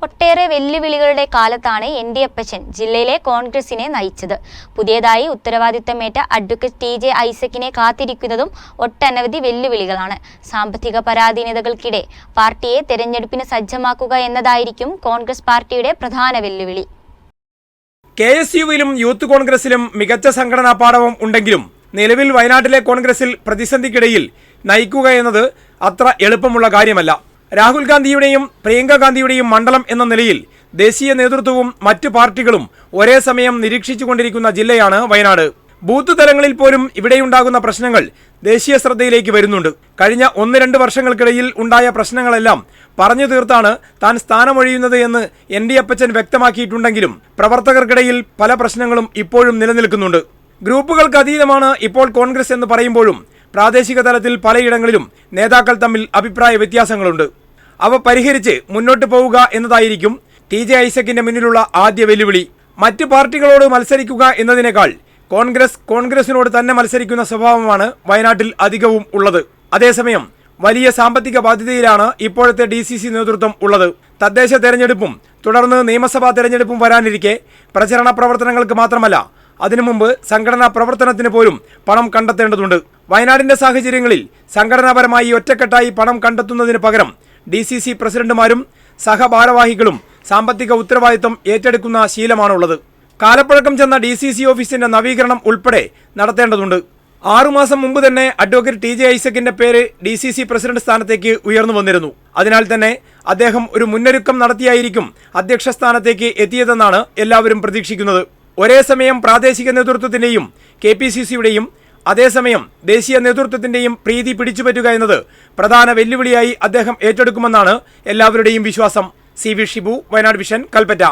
ഒട്ടേറെ വെല്ലുവിളികളുടെ കാലത്താണ് എൻ.ഡി. അപ്പച്ചൻ ജില്ലയിലെ കോൺഗ്രസിനെ നയിച്ചത്. പുതിയതായി ഉത്തരവാദിത്തമേറ്റ അഡ്വക്കേറ്റ് ടി.ജെ. ഐസക്കിനെ കാത്തിരിക്കുന്നതും ഒട്ടനവധി വെല്ലുവിളികളാണ്. സാമ്പത്തിക പരാധീനതകൾക്കിടെ പാർട്ടിയെ തെരഞ്ഞെടുപ്പിന് സജ്ജമാക്കുക എന്നതായിരിക്കും കോൺഗ്രസ് പാർട്ടിയുടെ പ്രധാന വെല്ലുവിളി. കെ.എസ്.യുവിലും യൂത്ത് കോൺഗ്രസിലും മികച്ച സംഘടനാ പാടവം ഉണ്ടെങ്കിലും നിലവിൽ വയനാട്ടിലെ കോൺഗ്രസിൽ പ്രതിസന്ധിക്കിടയിൽ നയിക്കുക എന്നത് അത്ര എളുപ്പമുള്ള കാര്യമല്ല. രാഹുൽ ഗാന്ധിയുടെയും പ്രിയങ്ക ഗാന്ധിയുടെയും മണ്ഡലം എന്ന നിലയിൽ ദേശീയ നേതൃത്വവും മറ്റു പാർട്ടികളും ഒരേ സമയം നിരീക്ഷിച്ചുകൊണ്ടിരിക്കുന്ന ജില്ലയാണ് വയനാട്. ബൂത്ത് തലങ്ങളിൽ പോലും ഇവിടെയുണ്ടാകുന്ന പ്രശ്നങ്ങൾ ദേശീയ ശ്രദ്ധയിലേക്ക് വരുന്നുണ്ട്. കഴിഞ്ഞ 1-2 വർഷങ്ങൾക്കിടയിൽ ഉണ്ടായ പ്രശ്നങ്ങളെല്ലാം പറഞ്ഞു തീർത്താണ് താൻ സ്ഥാനമൊഴിയുന്നത് എന്ന് എൻ.ഡി. അപ്പച്ചൻ വ്യക്തമാക്കിയിട്ടുണ്ടെങ്കിലും പ്രവർത്തകർക്കിടയിൽ പല പ്രശ്നങ്ങളും ഇപ്പോഴും നിലനിൽക്കുന്നുണ്ട്. ഗ്രൂപ്പുകൾക്ക് അതീതമാണ് ഇപ്പോൾ കോൺഗ്രസ് എന്ന് പറയുമ്പോഴും പ്രാദേശിക തലത്തിൽ പലയിടങ്ങളിലും നേതാക്കൾ തമ്മിൽ അഭിപ്രായ വ്യത്യാസങ്ങളുണ്ട്. അവ പരിഹരിച്ച് മുന്നോട്ട് പോവുക എന്നതായിരിക്കും ടി.ജെ. ഐസക്കിന്റെ മുന്നിലുള്ള ആദ്യ വെല്ലുവിളി. മറ്റ് പാർട്ടികളോട് മത്സരിക്കുക എന്നതിനേക്കാൾ കോൺഗ്രസിനോട് തന്നെ മത്സരിക്കുന്ന സ്വഭാവമാണ് വയനാട്ടിൽ അധികവും ഉള്ളത്. അതേസമയം വലിയ സാമ്പത്തിക ബാധ്യതയിലാണ് ഇപ്പോഴത്തെ DCC നേതൃത്വം ഉള്ളത്. തദ്ദേശ തെരഞ്ഞെടുപ്പും തുടർന്ന് നിയമസഭാ തെരഞ്ഞെടുപ്പും വരാനിരിക്കെ പ്രചരണ പ്രവർത്തനങ്ങൾക്ക് മാത്രമല്ല അതിനു മുമ്പ് സംഘടനാ പ്രവർത്തനത്തിന് പോലും പണം കണ്ടെത്തേണ്ടതുണ്ട്. വയനാടിന്റെ സാഹചര്യങ്ങളിൽ സംഘടനാപരമായി ഒറ്റക്കെട്ടായി പണം കണ്ടെത്തുന്നതിന് പകരം DCC പ്രസിഡന്റുമാരും സഹഭാരവാഹികളും സാമ്പത്തിക ഉത്തരവാദിത്തം ഏറ്റെടുക്കുന്ന ശീലമാണുള്ളത്. കാലപ്പഴക്കം ചെന്ന DCC ഓഫീസിന്റെ നവീകരണം ഉൾപ്പെടെ നടത്തേണ്ടതുണ്ട്. 6 മാസം മുമ്പ് തന്നെ അഡ്വക്കേറ്റ് ടി.ജെ. ഐസക്കിന്റെ പേര് DCC പ്രസിഡന്റ് സ്ഥാനത്തേക്ക് ഉയർന്നു വന്നിരുന്നു. അതിനാൽ തന്നെ അദ്ദേഹം ഒരു മുന്നൊരുക്കം നടത്തിയായിരിക്കും അധ്യക്ഷ സ്ഥാനത്തേക്ക് എത്തിയതെന്നാണ് എല്ലാവരും പ്രതീക്ഷിക്കുന്നത്. ഒരേ സമയം പ്രാദേശിക നേതൃത്വത്തിന്റെയും KPCCയുടെയും അതേസമയം ദേശീയ നേതൃത്വത്തിന്റെയും പ്രീതി പിടിച്ചുപറ്റുക എന്നത് പ്രധാന വെല്ലുവിളിയായി അദ്ദേഹം ഏറ്റെടുക്കുമെന്നാണ് എല്ലാവരുടെയും വിശ്വാസം. CV Shibu, Wayanad vision, Kalpetta.